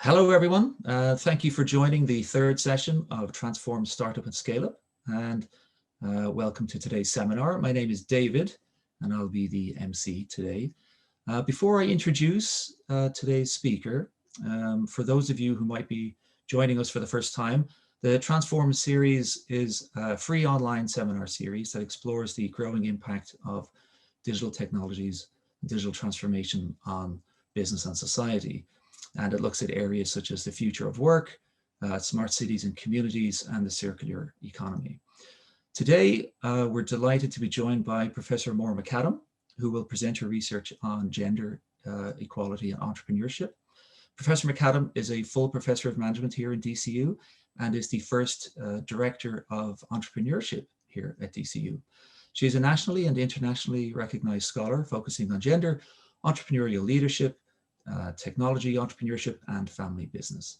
Hello, everyone. Thank you for joining the third session of Transform Startup and Scale Up, and welcome to today's seminar. My name is David, and I'll be the MC today. Before I introduce today's speaker, for those of you who might be joining us for the first time, the Transform series is a free online seminar series that explores the growing impact of digital technologies, digital transformation on business and society. And it looks at areas such as the future of work, smart cities and communities, and the circular economy. Today, we're delighted to be joined by Professor Maura McAdam, who will present her research on gender equality and entrepreneurship. Professor McAdam is a full professor of management here in DCU and is the first Director of Entrepreneurship here at DCU. She is a nationally and internationally recognized scholar focusing on gender, entrepreneurial leadership, technology, entrepreneurship, and family business.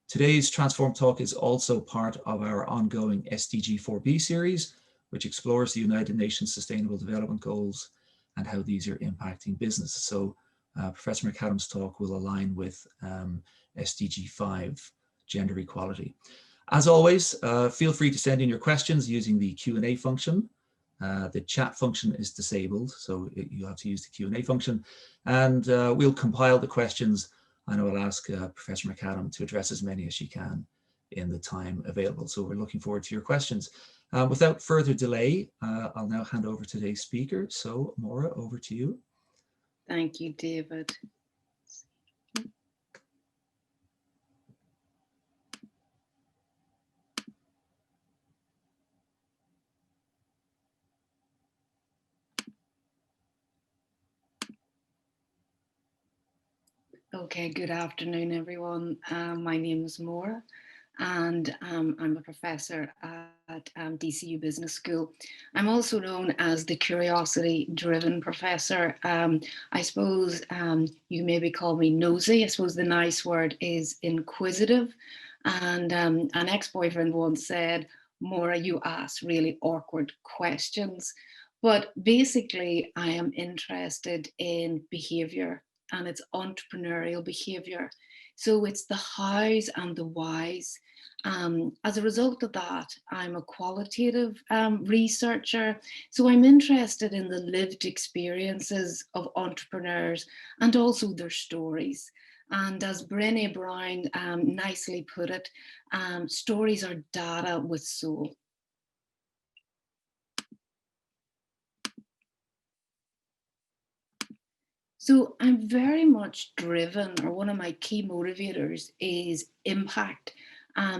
Today's Transform talk is also part of our ongoing SDG 4B series, which explores the United Nations Sustainable Development Goals and how these are impacting business. So Professor McAdam's talk will align with SDG 5, gender equality. As always, feel free to send in your questions using the Q&A function. The chat function is disabled, so you have to use the Q&A function, and we'll compile the questions, and I will ask Professor McAdam to address as many as she can in the time available. So we're looking forward to your questions. Without further delay, I'll now hand over to today's speaker. So Maura, over to you. Thank you, David. Okay, good afternoon, everyone. My name is Maura, and I'm a professor at DCU Business School. I'm also known as the curiosity-driven professor. I suppose you maybe call me nosy. I suppose the nice word is inquisitive. And an ex-boyfriend once said, "Maura, you ask really awkward questions." But basically, I am interested in behavior, and it's entrepreneurial behavior. So it's the hows and the whys. As a result of that, I'm a qualitative researcher. So I'm interested in the lived experiences of entrepreneurs and also their stories. And as Brené Brown nicely put it, stories are data with soul. So I'm very much driven, or one of my key motivators is impact.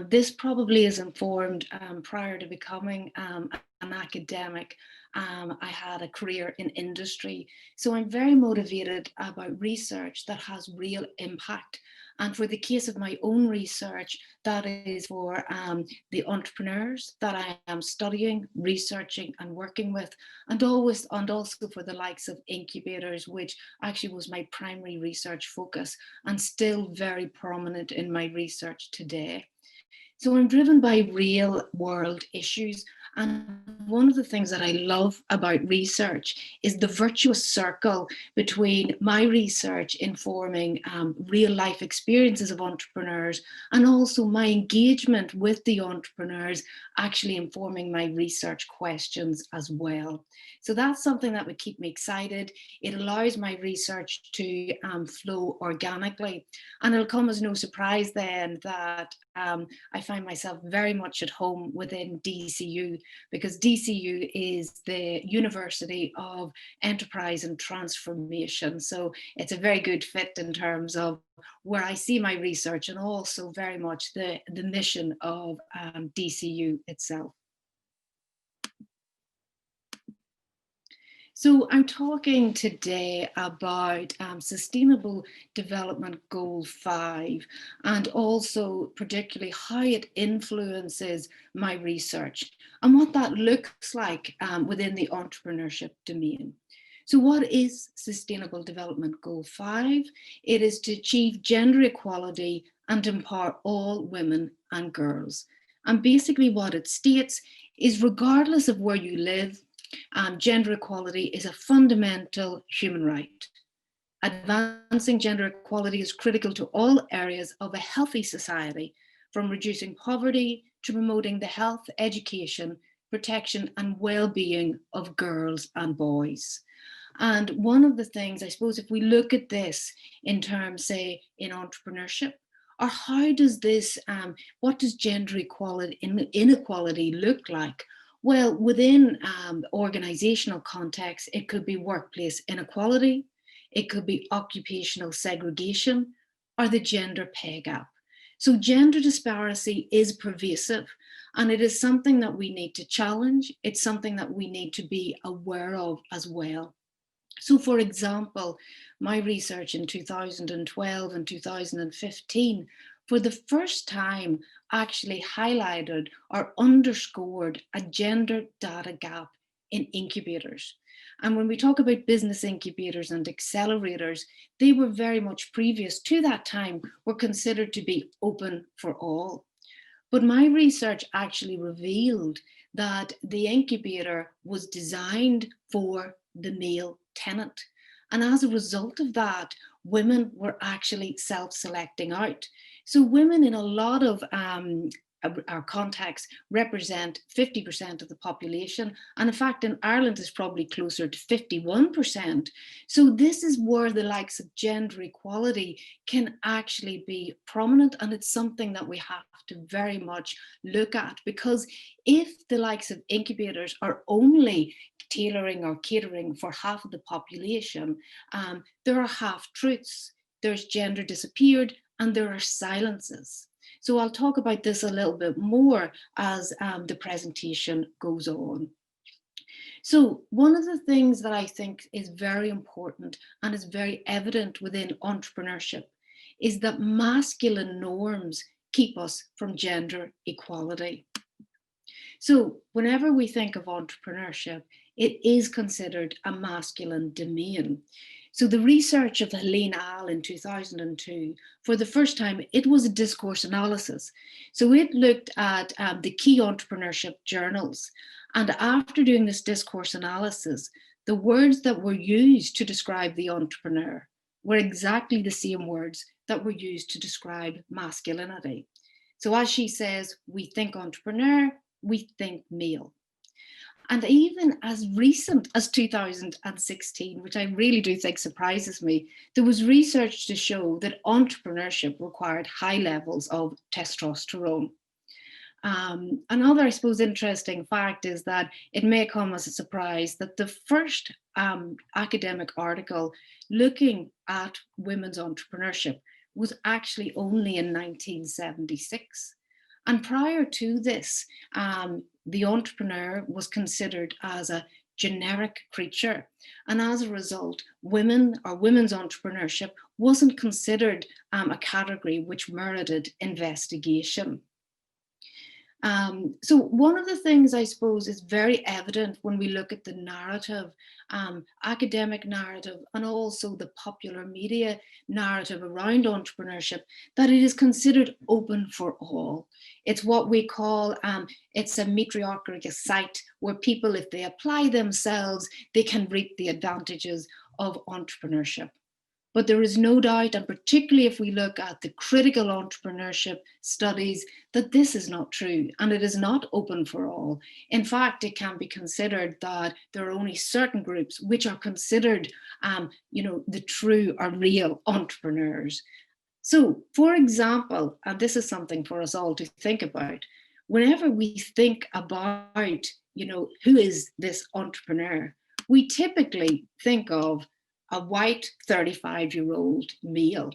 This probably is informed prior to becoming an academic. I had a career in industry. So I'm very motivated about research that has real impact. And for the case of my own research, that is for the entrepreneurs that I am studying, researching, and working with, and also for the likes of incubators, which actually was my primary research focus and still very prominent in my research today. So I'm driven by real world issues. And one of the things that I love about research is the virtuous circle between my research informing real life experiences of entrepreneurs, and also my engagement with the entrepreneurs actually informing my research questions as well. So that's something that would keep me excited. It allows my research to flow organically. And it'll come as no surprise then that I find myself very much at home within DCU, because DCU is the University of Enterprise and Transformation. So it's a very good fit in terms of where I see my research, and also very much the mission of DCU itself. So I'm talking today about Sustainable Development Goal 5, and also particularly how it influences my research and what that looks like within the entrepreneurship domain. So what is Sustainable Development Goal 5? It is to achieve gender equality and empower all women and girls. And basically what it states is, regardless of where you live, gender equality is a fundamental human right. Advancing gender equality is critical to all areas of a healthy society, from reducing poverty to promoting the health, education, protection and well-being of girls and boys. And one of the things, I suppose, if we look at this in terms, say, in entrepreneurship, or how does this, what does gender equality, inequality look like? Well, within organizational context, it could be workplace inequality, it could be occupational segregation, or the gender pay gap. So gender disparity is pervasive, and it is something that we need to challenge. It's something that we need to be aware of as well. So for example, my research in 2012 and 2015, for the first time, actually highlighted or underscored a gender data gap in incubators. And when we talk about business incubators and accelerators, they were very much previous to that time, were considered to be open for all. But my research actually revealed that the incubator was designed for the male tenant. And as a result of that, women were actually self-selecting out. So women in a lot of our contexts represent 50% of the population. And in fact, in Ireland is probably closer to 51%. So this is where the likes of gender equality can actually be prominent. And it's something that we have to very much look at, because if the likes of incubators are only tailoring or catering for half of the population, there are half truths. There's gender disappeared and there are silences. So I'll talk about this a little bit more as the presentation goes on. So one of the things that I think is very important and is very evident within entrepreneurship is that masculine norms keep us from gender equality. So whenever we think of entrepreneurship, it is considered a masculine domain. So the research of Helene Ahl in 2002, for the first time, it was a discourse analysis. So it looked at the key entrepreneurship journals. And after doing this discourse analysis, the words that were used to describe the entrepreneur were exactly the same words that were used to describe masculinity. So as she says, we think entrepreneur, we think male. And even as recent as 2016, which I really do think surprises me, there was research to show that entrepreneurship required high levels of testosterone. Another, I suppose, interesting fact is that it may come as a surprise that the first academic article looking at women's entrepreneurship was actually only in 1976. And prior to this, the entrepreneur was considered as a generic creature. And as a result, women or women's entrepreneurship wasn't considered a category which merited investigation. So one of the things I suppose is very evident when we look at the narrative, academic narrative, and also the popular media narrative around entrepreneurship, that it is considered open for all. It's what we call, it's a meritocratic site where people, if they apply themselves, they can reap the advantages of entrepreneurship. But there is no doubt, and particularly if we look at the critical entrepreneurship studies, that this is not true and it is not open for all. In fact, it can be considered that there are only certain groups which are considered, the true or real entrepreneurs. So, for example, and this is something for us all to think about, whenever we think about, who is this entrepreneur, we typically think of a white 35-year-old male,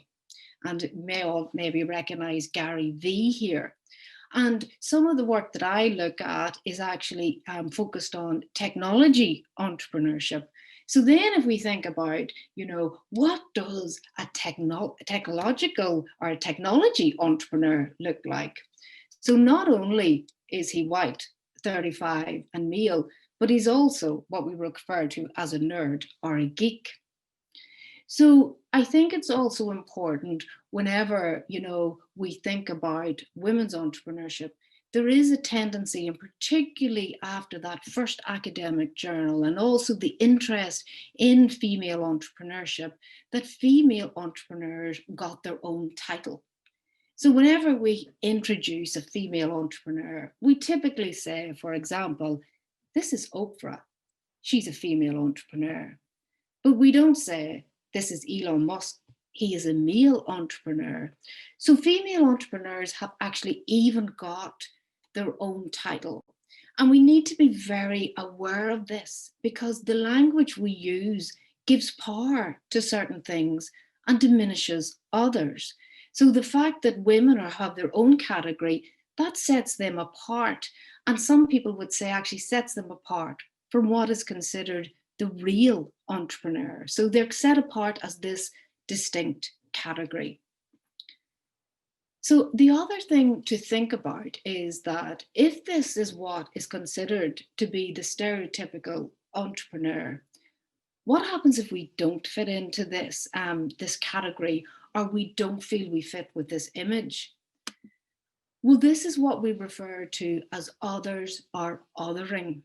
and may all maybe recognize Gary V here. And some of the work that I look at is actually focused on technology entrepreneurship. So then if we think about, what does a technological or a technology entrepreneur look like? So not only is he white, 35 and male, but he's also what we refer to as a nerd or a geek. So I think it's also important whenever, we think about women's entrepreneurship, there is a tendency, and particularly after that first academic journal and also the interest in female entrepreneurship, that female entrepreneurs got their own title. So whenever we introduce a female entrepreneur, we typically say, for example, this is Oprah, she's a female entrepreneur. But we don't say, this is Elon Musk, he is a male entrepreneur. So female entrepreneurs have actually even got their own title. And we need to be very aware of this, because the language we use gives power to certain things and diminishes others. So the fact that women have their own category, that sets them apart. And some people would say actually sets them apart from what is considered the real entrepreneur. So they're set apart as this distinct category. So the other thing to think about is that if this is what is considered to be the stereotypical entrepreneur, what happens if we don't fit into this, this category, or we don't feel we fit with this image? Well, this is what we refer to as others or othering.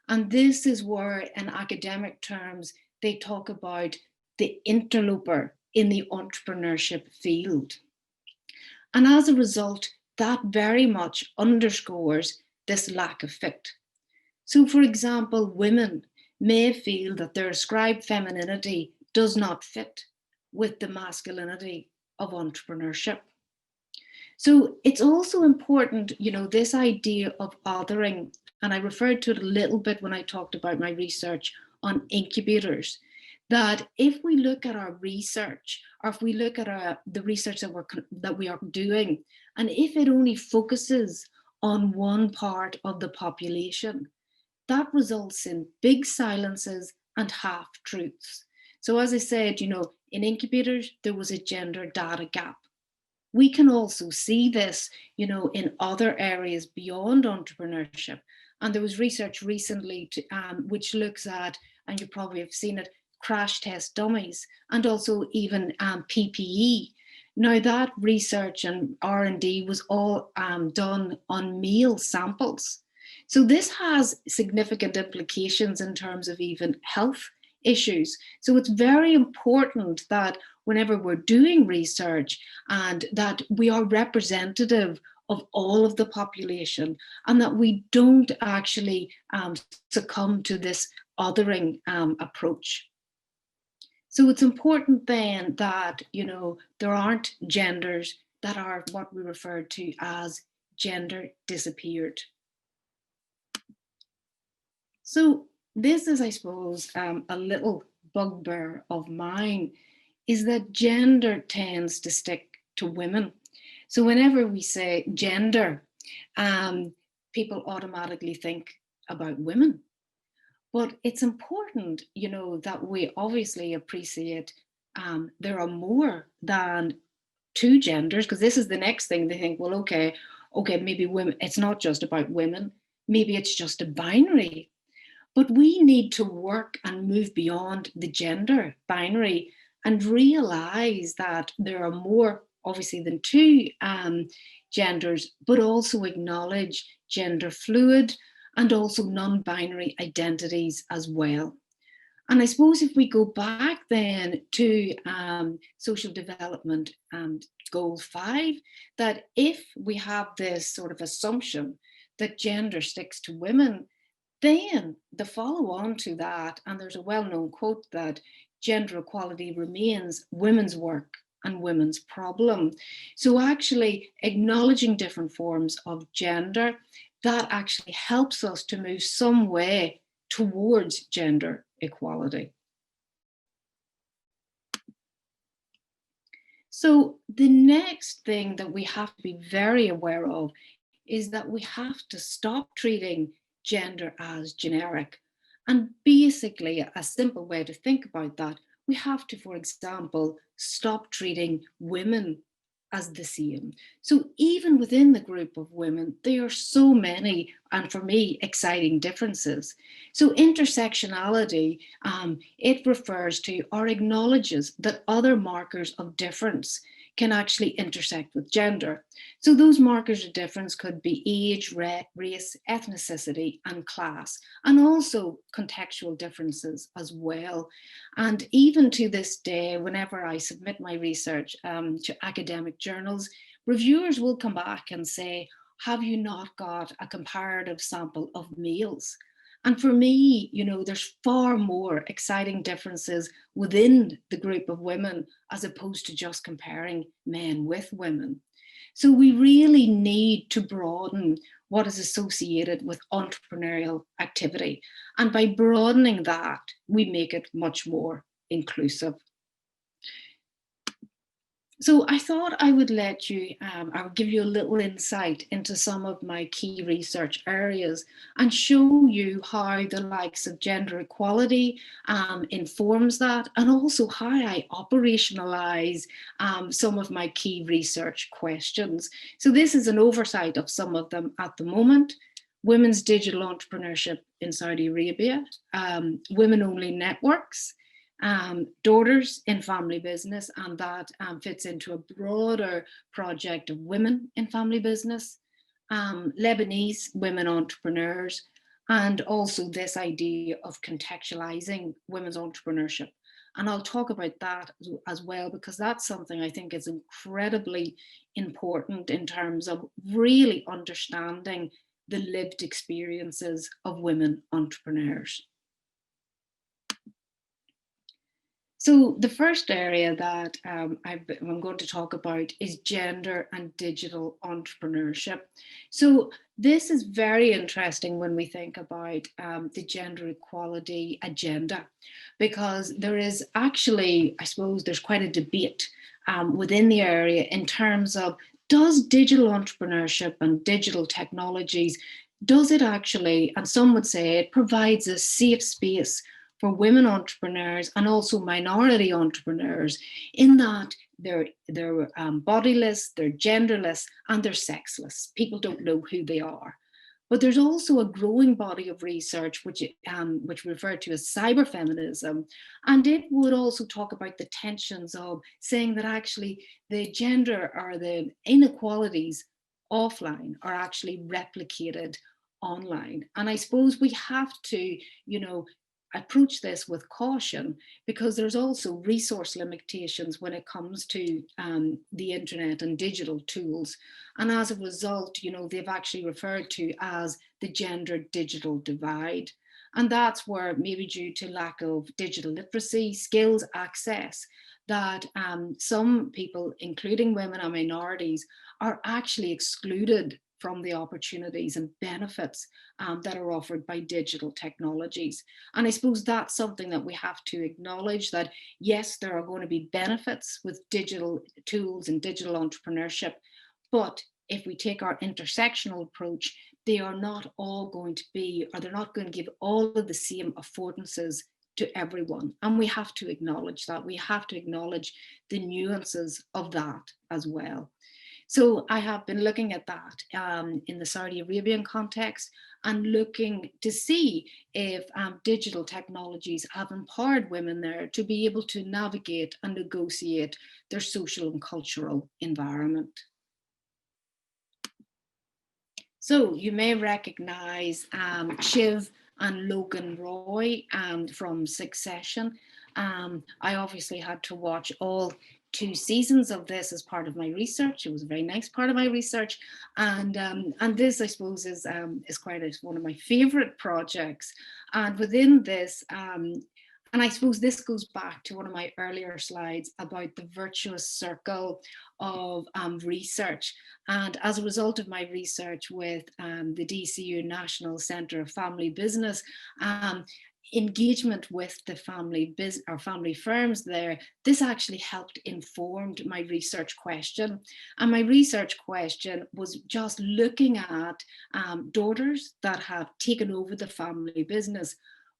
And this is where, in academic terms, they talk about the interloper in the entrepreneurship field. And as a result, that very much underscores this lack of fit. So, for example, women may feel that their ascribed femininity does not fit with the masculinity of entrepreneurship. So it's also important, this idea of othering, and I referred to it a little bit when I talked about my research on incubators, that if we look at our research, or if we look at the research that we are doing, and if it only focuses on one part of the population, that results in big silences and half truths. So as I said, in incubators, there was a gender data gap. We can also see this, in other areas beyond entrepreneurship. And there was research recently which looks at, and you probably have seen it, crash test dummies, and also even PPE. Now that research and R&D was all done on male samples. So this has significant implications in terms of even health issues. So it's very important that whenever we're doing research, and that we are representative of all of the population, and that we don't actually succumb to this othering approach. So it's important then that, there aren't genders that are what we refer to as gender disappeared. So this is, I suppose, a little bugbear of mine, is that gender tends to stick to women. So whenever we say gender, people automatically think about women. But it's important, that we obviously appreciate there are more than two genders, because this is the next thing. They think, well, okay, maybe women, it's not just about women, maybe it's just a binary. But we need to work and move beyond the gender binary and realize that there are more, obviously, than two genders, but also acknowledge gender fluid and also non-binary identities as well. And I suppose if we go back then to social development goal 5, that if we have this sort of assumption that gender sticks to women, then the follow on to that, and there's a well-known quote that gender equality remains women's work and women's problem. So actually acknowledging different forms of gender, that actually helps us to move some way towards gender equality. So the next thing that we have to be very aware of is that we have to stop treating gender as generic. And basically, a simple way to think about that, we have to, for example, stop treating women as the same. So even within the group of women, there are so many, and for me, exciting differences. So intersectionality, it refers to or acknowledges that other markers of difference can actually intersect with gender. So those markers of difference could be age, race, ethnicity, and class, and also contextual differences as well. And even to this day, whenever I submit my research to academic journals, reviewers will come back and say, have you not got a comparative sample of males? And for me, you know, there's far more exciting differences within the group of women as opposed to just comparing men with women. So we really need to broaden what is associated with entrepreneurial activity. And by broadening that, we make it much more inclusive. So I thought I would let you, I would give you a little insight into some of my key research areas and show you how the likes of gender equality informs that, and also how I operationalize some of my key research questions. So this is an oversight of some of them at the moment. Women's digital entrepreneurship in Saudi Arabia, women-only networks, daughters in family business, and that fits into a broader project of women in family business, Lebanese women entrepreneurs, and also this idea of contextualizing women's entrepreneurship. And I'll talk about that as well, because that's something I think is incredibly important in terms of really understanding the lived experiences of women entrepreneurs. So the first area that I'm going to talk about is gender and digital entrepreneurship. So this is very interesting when we think about the gender equality agenda, because there is actually, I suppose, there's quite a debate within the area in terms of, does digital entrepreneurship and digital technologies, does it actually, and some would say it provides a safe space for women entrepreneurs and also minority entrepreneurs, in that they're bodiless, they're genderless, and they're sexless. People don't know who they are. But there's also a growing body of research which referred to as cyberfeminism, and it would also talk about the tensions of saying that actually the gender or the inequalities offline are actually replicated online. And I suppose we have to, you know, approach this with caution, because there's also resource limitations when it comes to the internet and digital tools. And as a result, you know, they've actually referred to as the gender digital divide. And that's where, maybe due to lack of digital literacy, skills, access, that some people, including women and minorities, are actually excluded from the opportunities and benefits that are offered by digital technologies. And I suppose that's something that we have to acknowledge, that yes, there are going to be benefits with digital tools and digital entrepreneurship, but if we take our intersectional approach, they are not all going to be, or they're not going to give all of the same affordances to everyone. And we have to acknowledge that. We have to acknowledge the nuances of that as well. So I have been looking at that in the Saudi Arabian context, and looking to see if digital technologies have empowered women there to be able to navigate and negotiate their social and cultural environment. So you may recognize Shiv and Logan Roy from Succession. I obviously had to watch all 2 seasons of this as part of my research. It was a very nice part of my research, and this, I suppose, is quite one of my favorite projects. And within this, and I suppose this goes back to one of my earlier slides about the virtuous circle of research. And as a result of my research with the DCU National Centre of Family Business, engagement with the family firms there, this actually helped informed my research question. And my research question was just looking at daughters that have taken over the family business,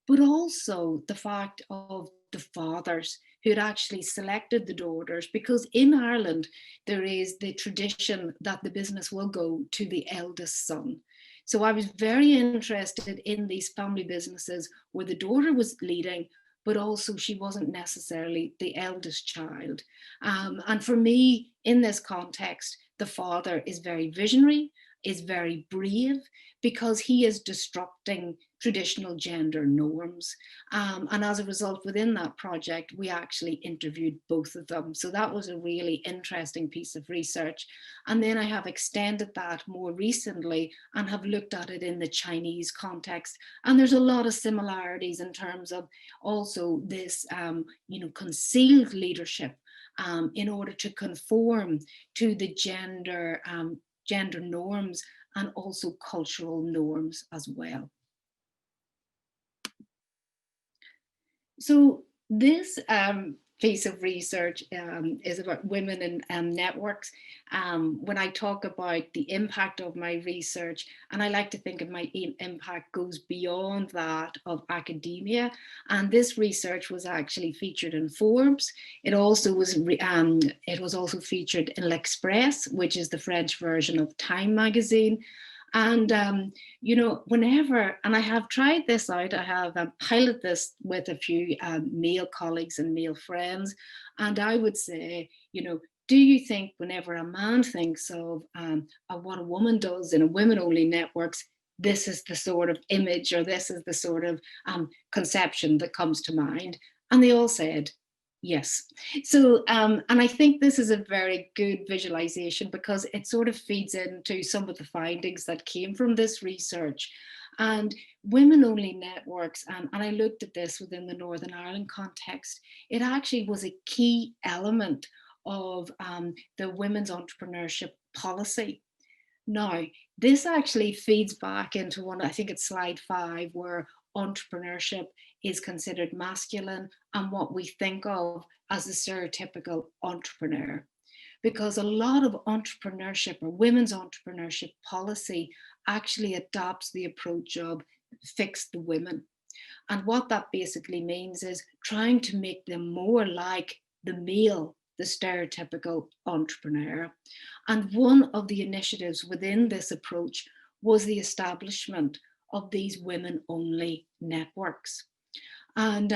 but also the fact of the fathers who had actually selected the daughters, because in Ireland there is the tradition that the business will go to the eldest son. So I was very interested in these family businesses where the daughter was leading, but also she wasn't necessarily the eldest child. And for me, in this context, the father is very visionary, is very brave, because he is disrupting traditional gender norms. And as a result, within that project, we actually interviewed both of them. So that was a really interesting piece of research. And then I have extended that more recently and have looked at it in the Chinese context. And there's a lot of similarities in terms of also this, concealed leadership in order to conform to the gender norms and also cultural norms as well. So this piece of research is about women in networks. When I talk about the impact of my research, and I like to think of my impact goes beyond that of academia. And this research was actually featured in Forbes. It also was also featured in L'Express, which is the French version of Time magazine. And, whenever, and I have tried this out, I have piloted this with a few male colleagues and male friends. And I would say, do you think whenever a man thinks of what a woman does in a women-only networks, this is the sort of image or this is the sort of conception that comes to mind? And they all said, yes. So, and I think this is a very good visualization because it sort of feeds into some of the findings that came from this research. And women-only networks, and I looked at this within the Northern Ireland context, it actually was a key element of the women's entrepreneurship policy. Now, this actually feeds back into one, I think it's slide 5, where entrepreneurship is considered masculine and what we think of as the stereotypical entrepreneur. Because a lot of entrepreneurship or women's entrepreneurship policy actually adopts the approach of fix the women. And what that basically means is trying to make them more like the male, the stereotypical entrepreneur. And one of the initiatives within this approach was the establishment of these women-only networks. And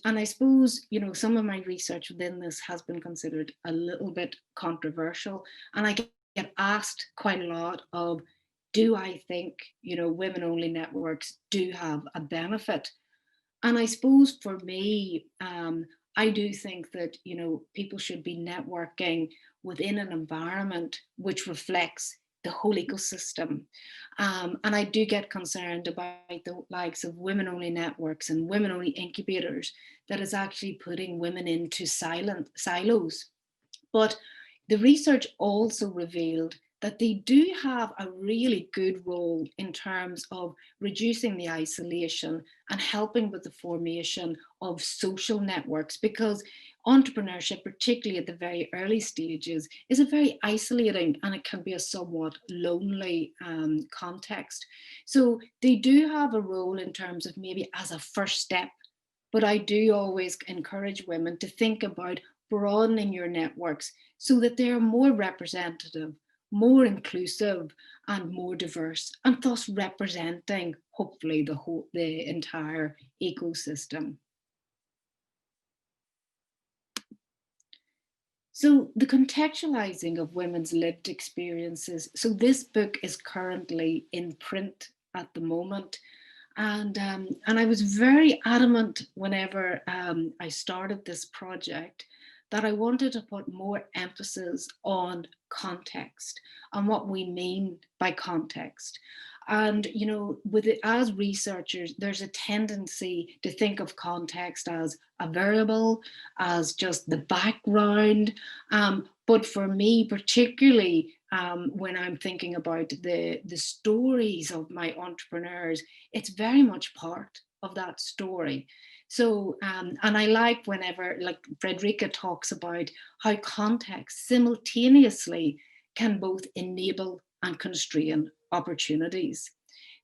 I suppose, some of my research within this has been considered a little bit controversial. And I get asked quite a lot of, do I think, women-only networks do have a benefit? And I suppose for me, I do think that, people should be networking within an environment which reflects the whole ecosystem. And I do get concerned about the likes of women-only networks and women-only incubators that is actually putting women into silos. But the research also revealed that they do have a really good role in terms of reducing the isolation and helping with the formation of social networks, because entrepreneurship, particularly at the very early stages, is a very isolating and it can be a somewhat lonely context. So they do have a role in terms of maybe as a first step, but I do always encourage women to think about broadening your networks so that they're more representative, more inclusive and more diverse, and thus representing hopefully the entire ecosystem. So the contextualizing of women's lived experiences. So this book is currently in print at the moment. And I was very adamant whenever I started this project that I wanted to put more emphasis on context and what we mean by context. And, with it, as researchers, there's a tendency to think of context as a variable, as just the background. But for me, particularly when I'm thinking about the stories of my entrepreneurs, it's very much part of that story. So, and I like whenever, like Frederica talks about how context simultaneously can both enable and constrain opportunities.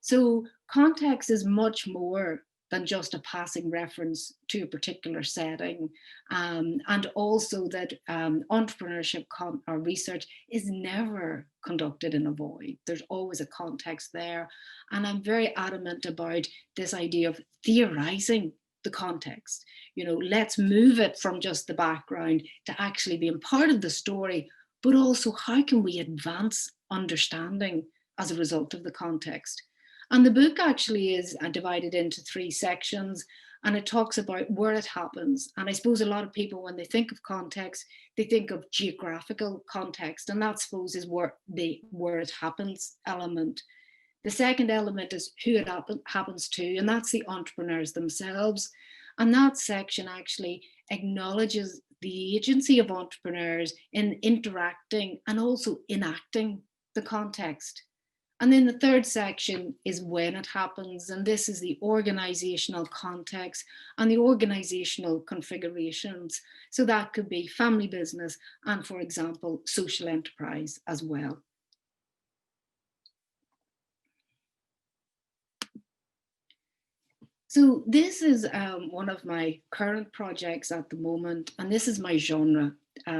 So context is much more than just a passing reference to a particular setting. And also that entrepreneurship or research is never conducted in a void. There's always a context there. And I'm very adamant about this idea of theorizing the context. You know, let's move it from just the background to actually being part of the story, but also how can we advance understanding as a result of the context. And the book actually is divided into 3 sections, and it talks about where it happens. And I suppose a lot of people, when they think of context, they think of geographical context, and that, I suppose, is where it happens element. The second element is who it happens to, and that's the entrepreneurs themselves. And that section actually acknowledges the agency of entrepreneurs in interacting and also enacting the context. And then the third section is when it happens, and this is the organizational context and the organizational configurations. So that could be family business and, for example, social enterprise as well. So this is one of my current projects at the moment, and this is my genre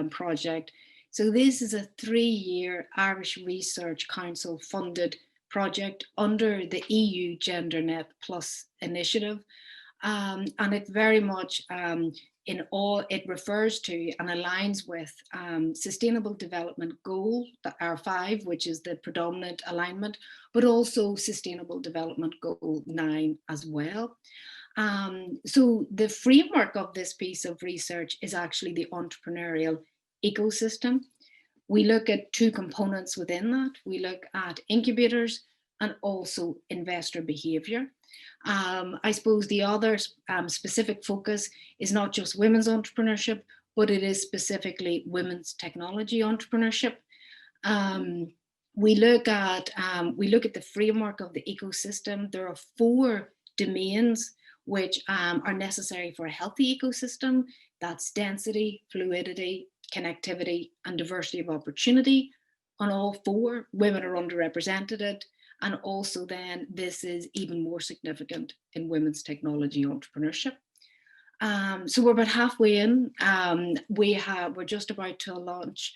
project. So this is a 3-year Irish Research Council funded project under the EU GenderNet Plus initiative. And it very much it refers to and aligns with Sustainable Development Goal, the R5, which is the predominant alignment, but also Sustainable Development Goal 9 as well. So the framework of this piece of research is actually the entrepreneurial ecosystem. We look at 2 components within that. We look at incubators and also investor behaviour. I suppose the other specific focus is not just women's entrepreneurship, but it is specifically women's technology entrepreneurship. We look at the framework of the ecosystem. There are 4 domains which are necessary for a healthy ecosystem. That's density, fluidity, connectivity, and diversity of opportunity. On all 4, women are underrepresented. And also then this is even more significant in women's technology entrepreneurship. So we're about halfway in. We're just about to launch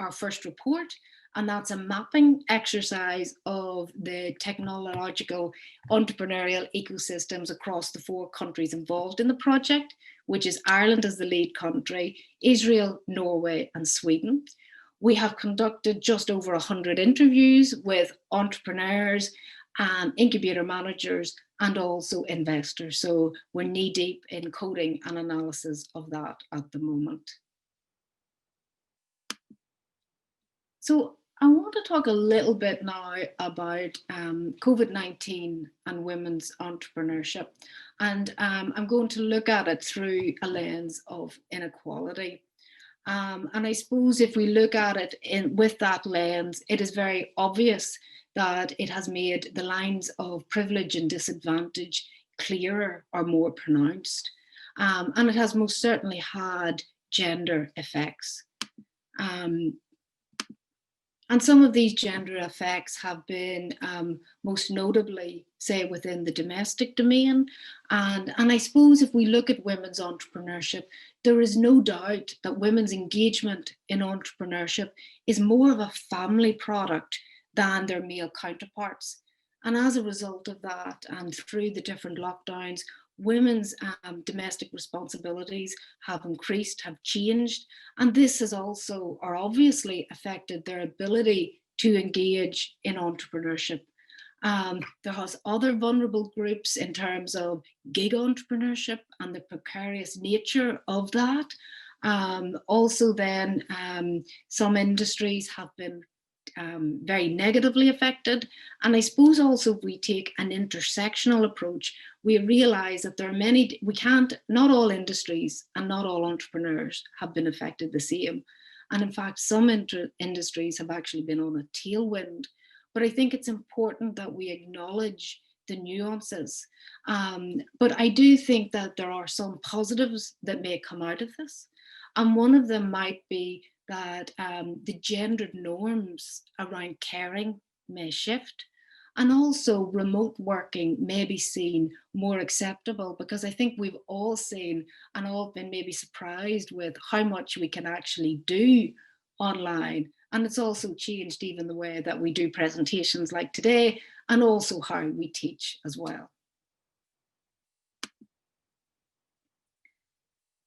our first report, and that's a mapping exercise of the technological entrepreneurial ecosystems across the 4 countries involved in the project, which is Ireland as the lead country, Israel, Norway, and Sweden. We have conducted just over 100 interviews with entrepreneurs, incubator managers, and also investors. So we're knee deep in coding and analysis of that at the moment. So I want to talk a little bit now about COVID-19 and women's entrepreneurship. And I'm going to look at it through a lens of inequality. And I suppose if we look at it with that lens, it is very obvious that it has made the lines of privilege and disadvantage clearer or more pronounced. And it has most certainly had gender effects. And some of these gender effects have been most notably, say, within the domestic domain. And I suppose if we look at women's entrepreneurship, there is no doubt that women's engagement in entrepreneurship is more of a family product than their male counterparts. And as a result of that, and through the different lockdowns, women's domestic responsibilities have increased, have changed, and this has also, or obviously, affected their ability to engage in entrepreneurship. There has other vulnerable groups in terms of gig entrepreneurship and the precarious nature of that. Also then, some industries have been very negatively affected. And I suppose also if we take an intersectional approach, we realize that there are not all industries and not all entrepreneurs have been affected the same. And in fact, some industries have actually been on a tailwind. But I think it's important that we acknowledge the nuances. But I do think that there are some positives that may come out of this. And one of them might be that the gendered norms around caring may shift, and also remote working may be seen more acceptable, because I think we've all seen and all been maybe surprised with how much we can actually do online. And it's also changed even the way that we do presentations like today, and also how we teach as well.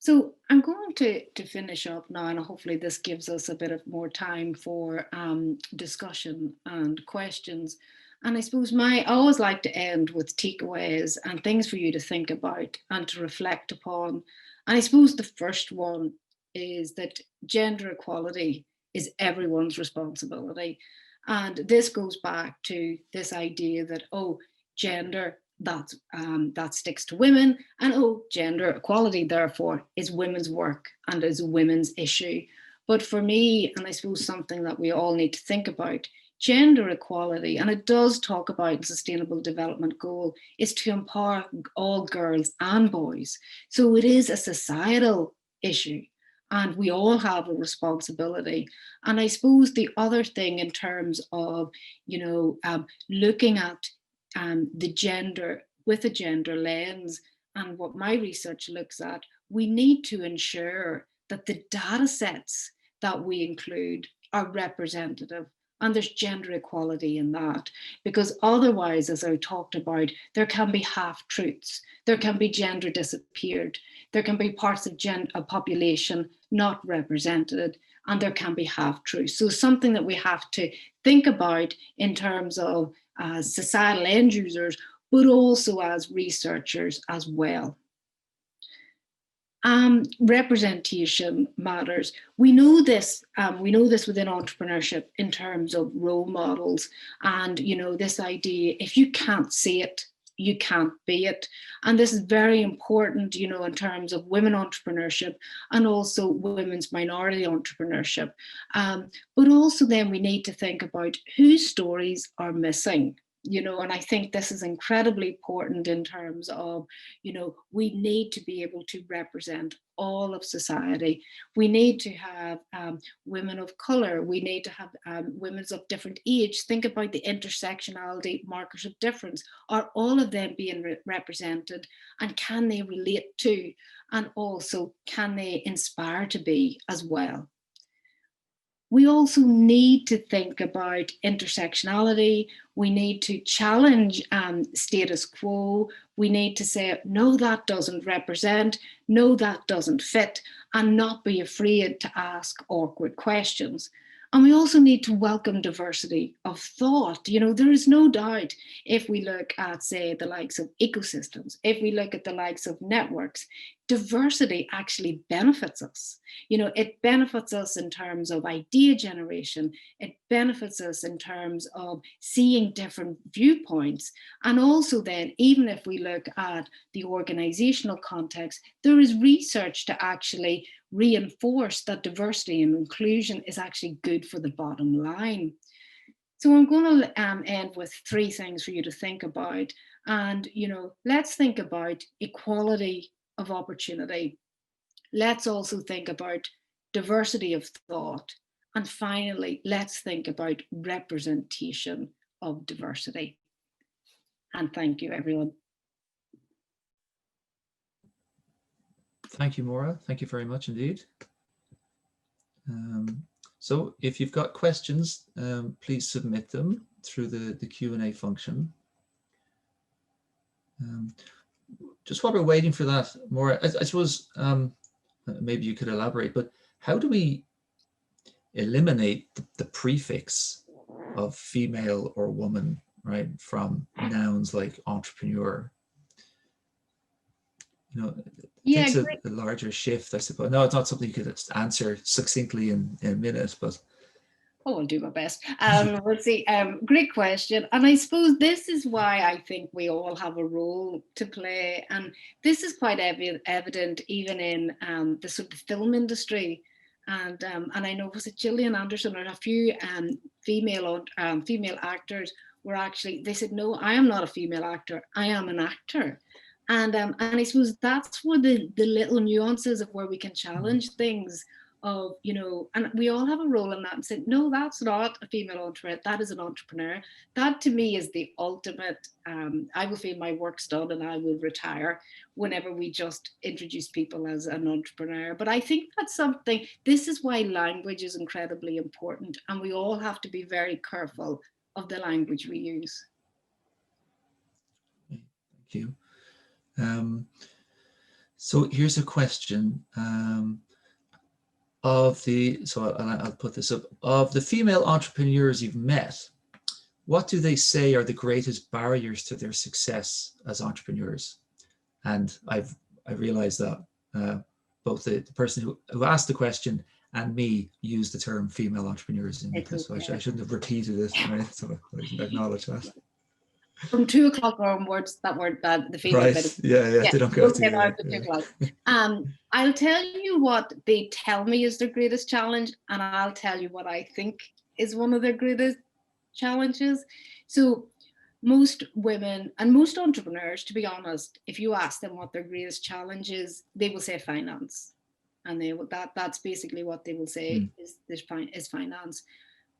So I'm going to finish up now, and hopefully this gives us a bit of more time for discussion and questions. And I suppose I always like to end with takeaways and things for you to think about and to reflect upon. And I suppose the first one is that gender equality is everyone's responsibility. And this goes back to this idea that, oh, gender, that sticks to women, and oh, gender equality therefore is women's work and is a women's issue. But for me, and I suppose something that we all need to think about, gender equality, and it does talk about sustainable development goal, is to empower all girls and boys. So it is a societal issue, and we all have a responsibility. And I suppose the other thing in terms of, looking at the gender with a gender lens, and what my research looks at, we need to ensure that the data sets that we include are representative, and there's gender equality in that, because otherwise, as I talked about, there can be half truths, there can be gender disappeared, there can be parts of a population not represented, and there can be half truths. So something that we have to think about in terms of as societal end users, but also as researchers as well. Representation matters. We know this. We know this within entrepreneurship in terms of role models, and this idea: if you can't see it, you can't be it. And this is very important, in terms of women entrepreneurship and also women's minority entrepreneurship. But also then we need to think about whose stories are missing. And I think this is incredibly important in terms of, we need to be able to represent all of society. We need to have women of color. We need to have women of different age. Think about the intersectionality markers of difference. Are all of them being represented, and can they relate to, and also can they inspire to be as well? We also need to think about intersectionality. We need to challenge status quo. We need to say, no, that doesn't represent, no, that doesn't fit, and not be afraid to ask awkward questions. And we also need to welcome diversity of thought. There is no doubt, if we look at, say, the likes of ecosystems, if we look at the likes of networks, diversity actually benefits us. It benefits us in terms of idea generation. It benefits us in terms of seeing different viewpoints. And also then, even if we look at the organizational context, there is research to actually reinforce that diversity and inclusion is actually good for the bottom line. So I'm going to end with 3 things for you to think about. And, let's think about equality of opportunity. Let's also think about diversity of thought. And finally, let's think about representation of diversity. And thank you, everyone. Thank you, Maura. Thank you very much indeed. So if you've got questions, please submit them through the Q&A function. Just while we're waiting for that, Maura, I suppose maybe you could elaborate, but how do we eliminate the prefix of female or woman, right, from nouns like entrepreneur? Yeah, it's a larger shift, I suppose. No, it's not something you could answer succinctly in a minute, but I'll do my best. Let's see. Great question. And I suppose this is why I think we all have a role to play. And this is quite evident even in the sort of film industry. And I know, was it Gillian Anderson or a few female actors were actually, they said, no, I am not a female actor. I am an actor. And I suppose that's where the little nuances of where we can challenge things of, and we all have a role in that, and say, no, that's not a female entrepreneur, that is an entrepreneur. That to me is the ultimate, I will feel my work's done and I will retire whenever we just introduce people as an entrepreneur. But I think that's something, this is why language is incredibly important, and we all have to be very careful of the language we use. Thank you. So here's a question. I'll put this up. Of the female entrepreneurs you've met, what do they say are the greatest barriers to their success as entrepreneurs? And I realized that both the person who asked the question and me used the term female entrepreneurs in this, so I shouldn't have repeated it, right? So I should acknowledge that. From 2 o'clock onwards, that word, the female right. bit of, yeah, they don't go to out to 2 o'clock. I'll tell you what they tell me is their greatest challenge, and I'll tell you what I think is one of their greatest challenges. So most women and most entrepreneurs, to be honest, if you ask them what their greatest challenge is, they will say finance. And that's basically what they will say is finance.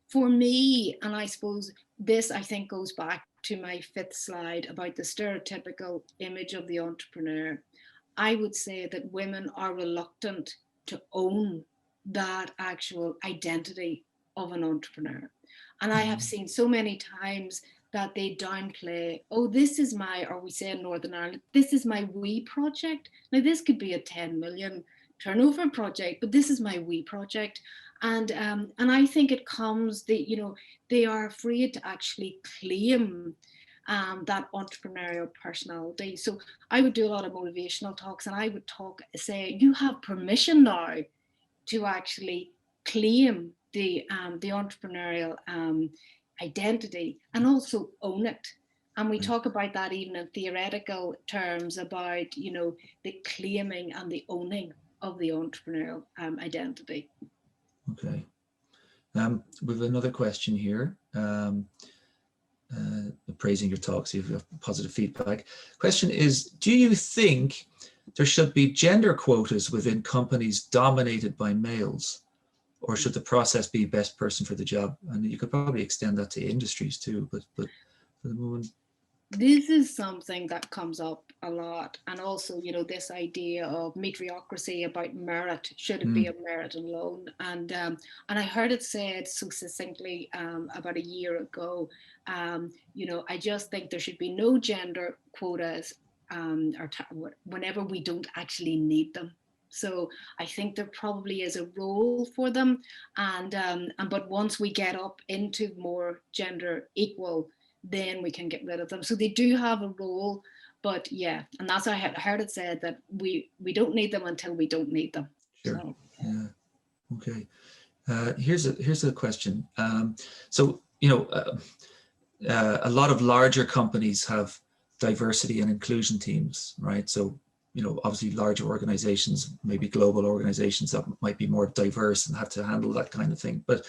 For me, and I suppose this, I think, goes back to my 5th slide about the stereotypical image of the entrepreneur. I would say that women are reluctant to own that actual identity of an entrepreneur. And I have seen so many times that they downplay, oh, this is my, or we say in Northern Ireland, this is my wee project. Now, this could be a 10 million turnover project, but this is my wee project. And I think it comes, they are afraid to actually claim that entrepreneurial personality. So I would do a lot of motivational talks, and I would say, you have permission now to actually claim the entrepreneurial identity and also own it. And we talk about that even in theoretical terms about, the claiming and the owning of the entrepreneurial identity. Okay. We have another question here. Praising your talks, you have positive feedback. Question is, do you think there should be gender quotas within companies dominated by males? Or should the process be best person for the job? And you could probably extend that to industries too, but for the moment. This is something that comes up a lot. And also, this idea of meritocracy about merit, should it be a merit alone? And I heard it said so succinctly about a year ago, I just think there should be no gender quotas whenever we don't actually need them. So I think there probably is a role for them, but once we get up into more gender equal, then we can get rid of them. So they do have a role, but yeah, and that's why I had heard it said that we don't need them until we don't need them. Sure. So, yeah. Okay. Here's a question. So a lot of larger companies have diversity and inclusion teams, right? So obviously larger organizations, maybe global organizations that might be more diverse and have to handle that kind of thing. But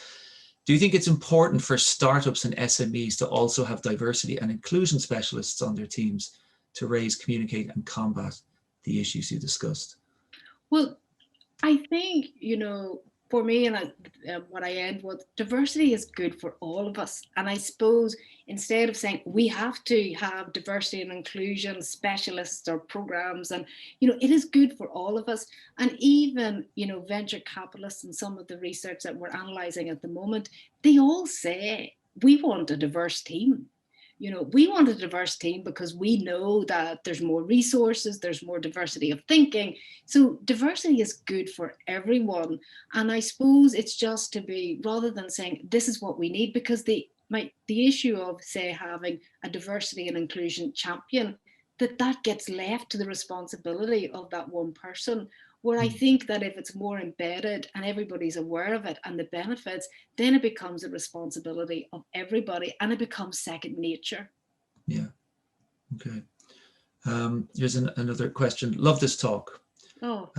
do you think it's important for startups and SMEs to also have diversity and inclusion specialists on their teams to raise, communicate, and combat the issues you discussed? Well, I think, for me, and what I end with, diversity is good for all of us. And I suppose instead of saying we have to have diversity and inclusion specialists or programs, and, it is good for all of us. And even, venture capitalists and some of the research that we're analyzing at the moment, they all say we want a diverse team. We want a diverse team because we know that there's more resources, there's more diversity of thinking. So diversity is good for everyone. And I suppose it's just to be, rather than saying this is what we need, because the issue of, say, having a diversity and inclusion champion, that gets left to the responsibility of that one person. Where I think that if it's more embedded and everybody's aware of it and the benefits, then it becomes a responsibility of everybody and it becomes second nature. Yeah. Okay. Here's another question. Love this talk. Oh,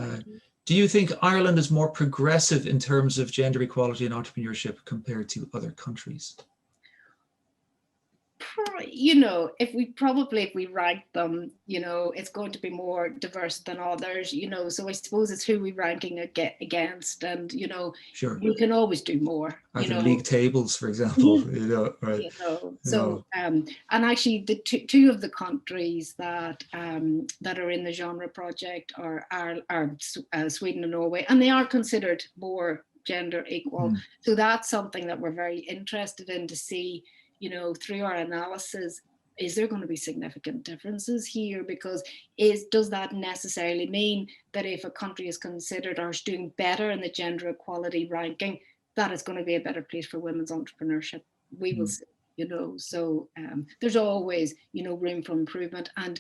do you think Ireland is more progressive in terms of gender equality and entrepreneurship compared to other countries? If we rank them, it's going to be more diverse than others, so I suppose it's who we're ranking against, and sure, you can always do more. Are there league tables, for example? Right. So and actually the two of the countries that are in the genre project are Sweden and Norway, and they are considered more gender equal. So that's something that we're very interested in to see, through our analysis, is there going to be significant differences here? Because does that necessarily mean that if a country is considered or is doing better in the gender equality ranking, that is going to be a better place for women's entrepreneurship? We will see, so there's always, room for improvement. And,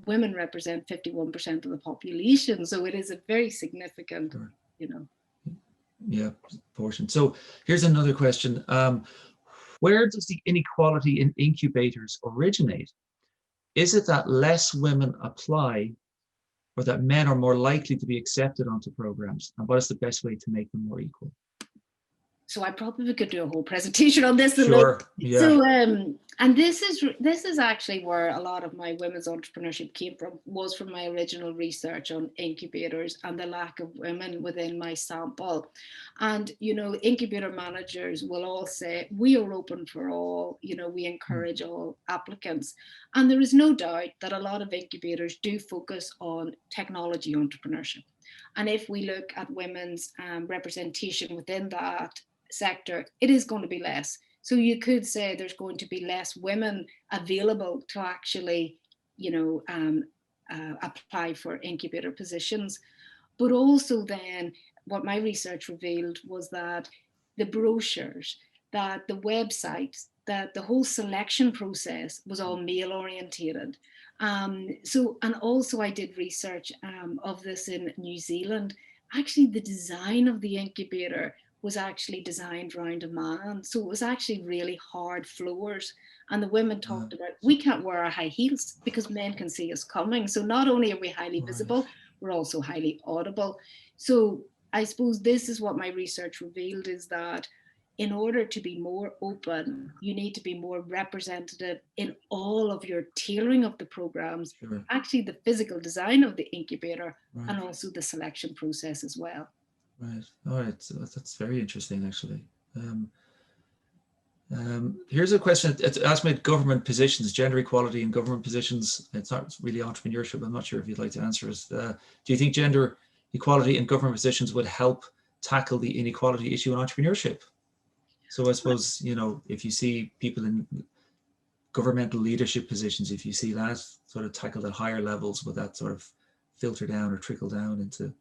women represent 51% of the population. So it is a very significant, Yeah, portion. So here's another question. Where does the inequality in incubators originate? Is it that less women apply, or that men are more likely to be accepted onto programs? And what is the best way to make them more equal? So I probably could do a whole presentation on this. Sure. Yeah. So, and this is actually where a lot of my women's entrepreneurship came from, was from my original research on incubators and the lack of women within my sample. And, incubator managers will all say, we are open for all, we encourage all applicants. And there is no doubt that a lot of incubators do focus on technology entrepreneurship. And if we look at women's representation within that sector, it is going to be less. So you could say there's going to be less women available to actually, apply for incubator positions. But also then what my research revealed was that the brochures, that the websites, that the whole selection process was all male orientated. And also I did research of this in New Zealand. Actually, the design of the incubator was actually designed around a man. So it was actually really hard floors. And the women talked about, we can't wear our high heels because men can see us coming. So not only are we highly visible, we're also highly audible. So I suppose this is what my research revealed, is that in order to be more open, you need to be more representative in all of your tailoring of the programs, actually the physical design of the incubator, and also the selection process as well. Right. All right. So that's very interesting, actually. Here's a question. It's asked me about government positions, gender equality in government positions. It's not really entrepreneurship. I'm not sure if you'd like to answer it. Do you think gender equality in government positions would help tackle the inequality issue in entrepreneurship? So I suppose, if you see people in governmental leadership positions, if you see that sort of tackled at higher levels, would that sort of filter down or trickle down into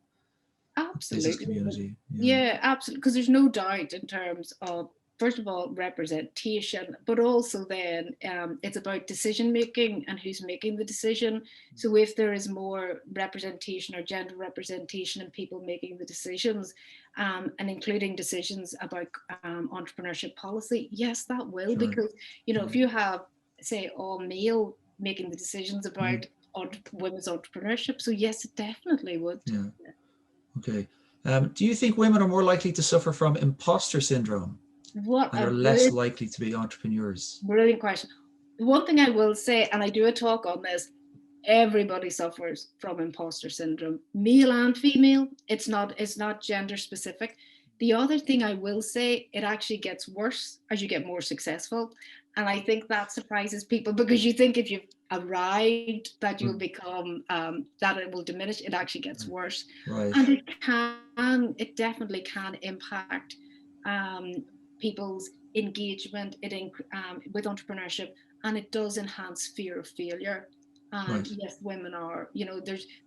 absolutely business community? Yeah, absolutely. Because there's no doubt in terms of, first of all, representation, but also then it's about decision making and who's making the decision. So if there is more representation or gender representation in people making the decisions, and including decisions about entrepreneurship policy, yes, that will. Because, if you have, say, all male making the decisions about women's entrepreneurship, so yes, it definitely would. Yeah. Okay. Do you think women are more likely to suffer from imposter syndrome? And are less likely to be entrepreneurs? Brilliant question. One thing I will say, and I do a talk on this, everybody suffers from imposter syndrome, male and female. It's not gender specific. The other thing I will say, it actually gets worse as you get more successful. And I think that surprises people, because you think if you've arrived that you'll become, that it will diminish. It actually gets worse. Right. And it definitely can impact people's engagement with entrepreneurship, and it does enhance fear of failure. And yes, women are,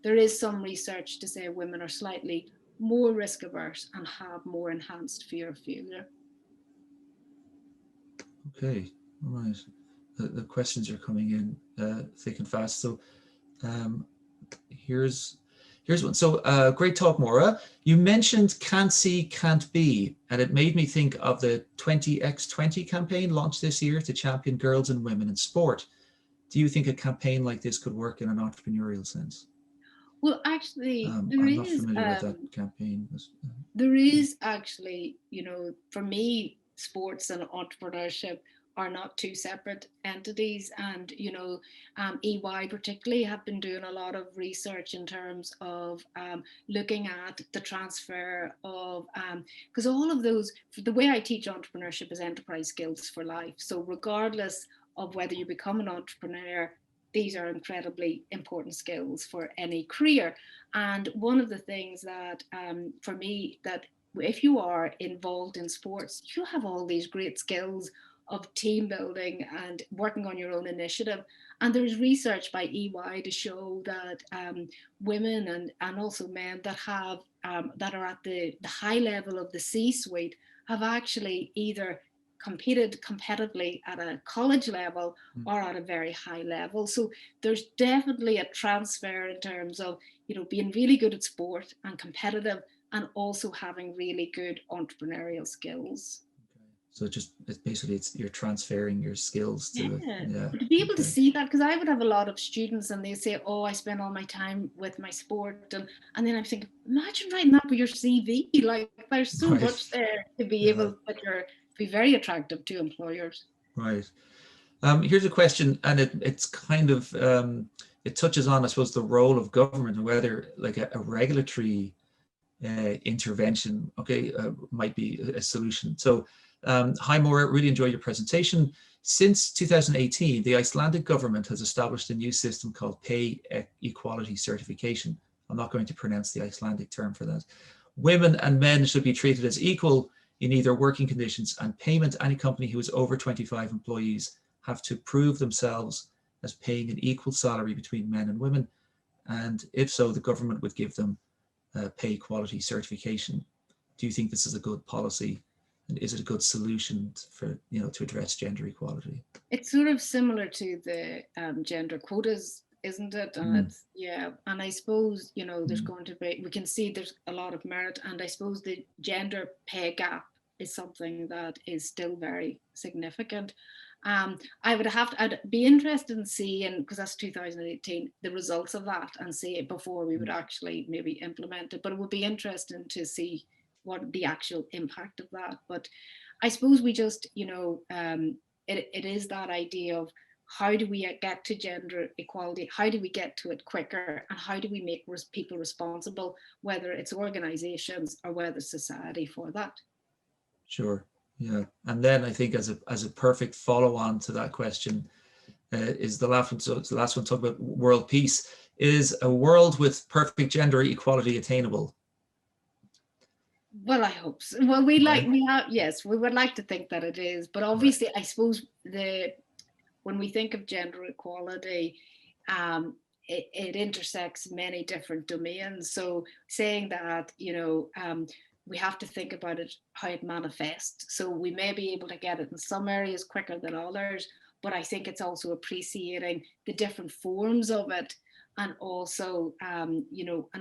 there is some research to say women are slightly more risk averse and have more enhanced fear of failure. Okay, all right. The questions are coming in thick and fast. So here's one. So great talk, Maura. You mentioned can't see, can't be, and it made me think of the 20x20 campaign launched this year to champion girls and women in sport. Do you think a campaign like this could work in an entrepreneurial sense? Well, actually, I'm not familiar with that campaign. There is actually, for me, sports and entrepreneurship are not two separate entities. And, EY particularly have been doing a lot of research in terms of looking at the transfer of, because all of those, the way I teach entrepreneurship is enterprise skills for life. So regardless of whether you become an entrepreneur, these are incredibly important skills for any career. And one of the things that, for me, that if you are involved in sports, you have all these great skills of team building and working on your own initiative. And there's research by EY to show that women and also men that have that are at the high level of the C-suite have actually either competed competitively at a college level or at a very high level. So there's definitely a transfer in terms of, you know, being really good at sport and competitive, and also having really good entrepreneurial skills. So it's basically you're transferring your skills to it. Yeah. But to be able to see that, because I would have a lot of students and they say, oh, I spend all my time with my sport, and then I'm thinking, imagine writing that with your CV. Like, there's so much there to be able to be very attractive to employers. Right. Here's a question, and it's kind of it touches on, I suppose, the role of government and whether like a regulatory intervention, might be a solution. So, hi Maura, really enjoyed your presentation. Since 2018, the Icelandic government has established a new system called Pay Equality Certification. I'm not going to pronounce the Icelandic term for that. Women and men should be treated as equal in either working conditions and payment. Any company who has over 25 employees have to prove themselves as paying an equal salary between men and women. And if so, the government would give them pay equality certification. Do you think this is a good policy? And is it a good solution for, to address gender equality? It's sort of similar to the gender quotas, isn't it? And it's, and I suppose, there's going to be, we can see there's a lot of merit, and I suppose the gender pay gap is something that is still very significant. I'd be interested in seeing, because that's 2018, the results of that, and see it before we would actually maybe implement it. But it would be interesting to see what the actual impact of that. But I suppose we just, it is that idea of how do we get to gender equality? How do we get to it quicker? And how do we make people responsible, whether it's organizations or whether society, for that? Sure. Yeah. And then I think as a perfect follow on to that question is the last one. So it's the last one, talk about world peace. Is a world with perfect gender equality attainable? Well, I hope so. Well, we would like to think that it is, but obviously, I suppose when we think of gender equality, it intersects many different domains. So saying that, we have to think about it, how it manifests. So we may be able to get it in some areas quicker than others, but I think it's also appreciating the different forms of it. And also, and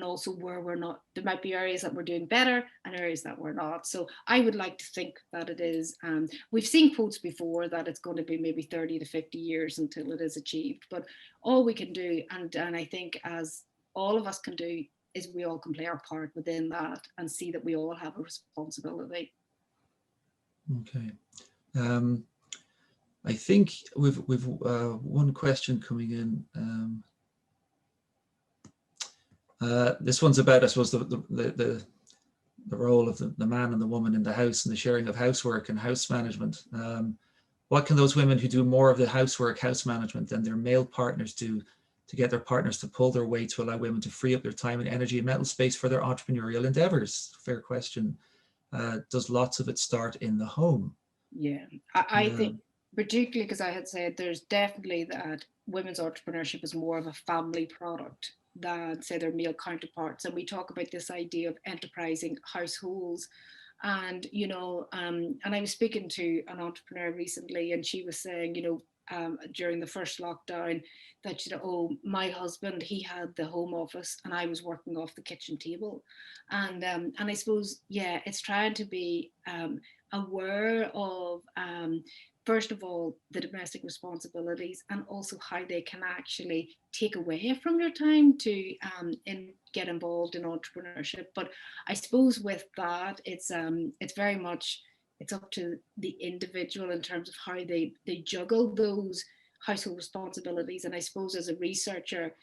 also where we're not, there might be areas that we're doing better and areas that we're not. So I would like to think that it is. We've seen quotes before that it's going to be maybe 30 to 50 years until it is achieved. But all we can do, and I think as all of us can do, is we all can play our part within that and see that we all have a responsibility. Okay. I think we've one question coming in. This one's about, I suppose, the role of the man and the woman in the house and the sharing of housework and house management. What can those women who do more of the housework, house management than their male partners do to get their partners to pull their weight to allow women to free up their time and energy and mental space for their entrepreneurial endeavors? Fair question. Does lots of it start in the home? Yeah, I think, particularly because I had said there's definitely that women's entrepreneurship is more of a family product than, say, their male counterparts. And we talk about this idea of enterprising households. And, and I was speaking to an entrepreneur recently, and she was saying, during the first lockdown, that, my husband, he had the home office and I was working off the kitchen table. And I suppose, it's trying to be aware of, first of all, the domestic responsibilities, and also how they can actually take away from your time to get involved in entrepreneurship. But I suppose with that, it's very much, it's up to the individual in terms of how they juggle those household responsibilities. And I suppose as a researcher,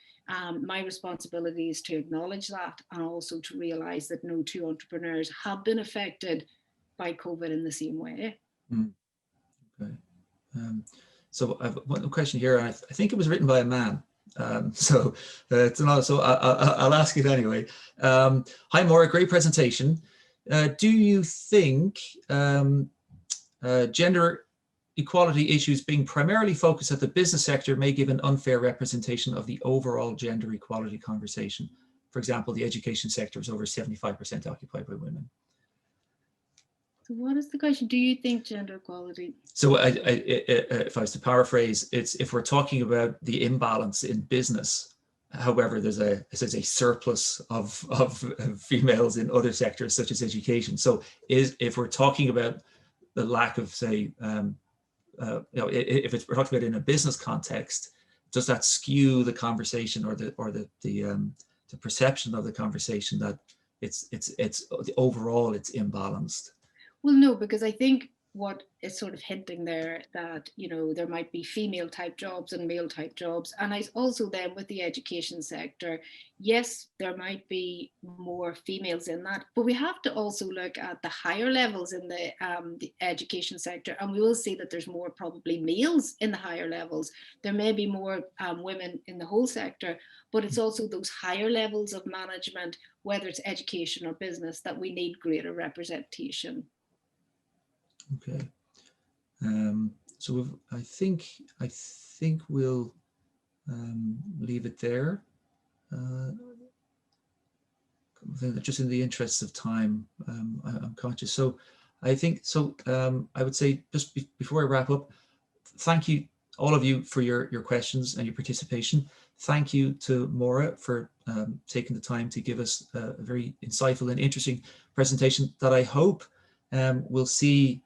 my responsibility is to acknowledge that, and also to realize that no two entrepreneurs have been affected by COVID in the same way. Okay. So I've one question here, and I think it was written by a man. So it's not, so I'll ask it anyway. Hi Maura, great presentation. Do you think gender equality issues being primarily focused at the business sector may give an unfair representation of the overall gender equality conversation. For example, the education sector is over 75% occupied by women. So what is the question? Do you think gender equality? So if I was to paraphrase, it's if we're talking about the imbalance in business, however, there's a surplus of females in other sectors such as education. So if we're talking about the lack of, say, if we're talking about in a business context, does that skew the conversation or the perception of the conversation that it's overall it's imbalanced? Well, no, because I think what is sort of hinting there that, you know, there might be female type jobs and male type jobs. And I also then with the education sector, yes, there might be more females in that, but we have to also look at the higher levels in the education sector, and we will see that there's more probably males in the higher levels. There may be more women in the whole sector, but it's also those higher levels of management, whether it's education or business, that we need greater representation. Okay, so I think we'll leave it there. Just in the interest of time, I'm conscious. So I think so. I would say just before I wrap up, thank you all of you for your questions and your participation. Thank you to Maura for taking the time to give us a very insightful and interesting presentation that I hope we'll see.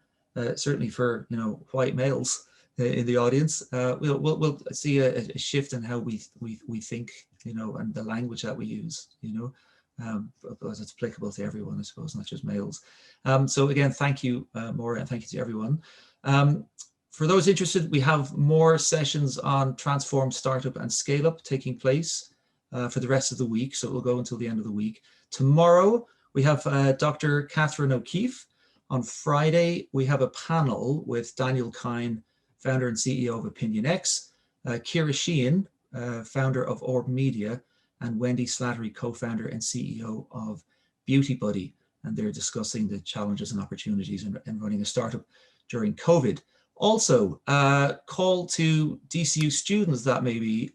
Certainly for white males in the audience, we'll see a shift in how we think, and the language that we use, because it's applicable to everyone, I suppose, not just males. So again, thank you, Maura, and thank you to everyone. For those interested, we have more sessions on Transform, Startup and Scale Up taking place for the rest of the week. So it will go until the end of the week. Tomorrow, we have Dr. Catherine O'Keefe. On Friday, we have a panel with Daniel Kine, founder and CEO of OpinionX, Ciara Sheehan, founder of Orb Media, and Wendy Slattery, co-founder and CEO of Beauty Buddy. And they're discussing the challenges and opportunities in running a startup during COVID. Also, call to DCU students that may be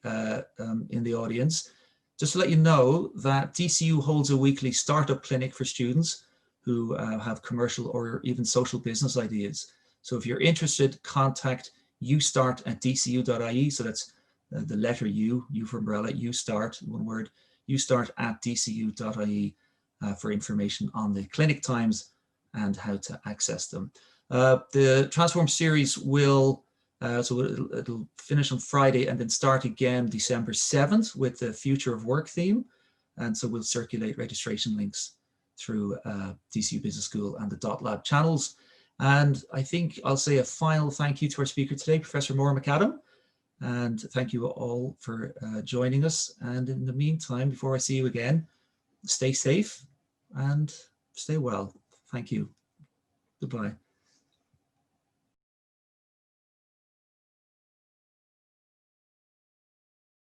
in the audience, just to let you know that DCU holds a weekly startup clinic for students who have commercial or even social business ideas. So if you're interested, contact ustart@dcu.ie. So that's the letter U for umbrella, ustart, one word, ustart@dcu.ie for information on the clinic times and how to access them. The Transform series will, it'll finish on Friday and then start again December 7th with the Future of Work theme. And so we'll circulate registration links through DCU Business School and the .lab channels. And I think I'll say a final thank you to our speaker today, Professor Maura McAdam. And thank you all for joining us. And in the meantime, before I see you again, stay safe and stay well. Thank you. Goodbye.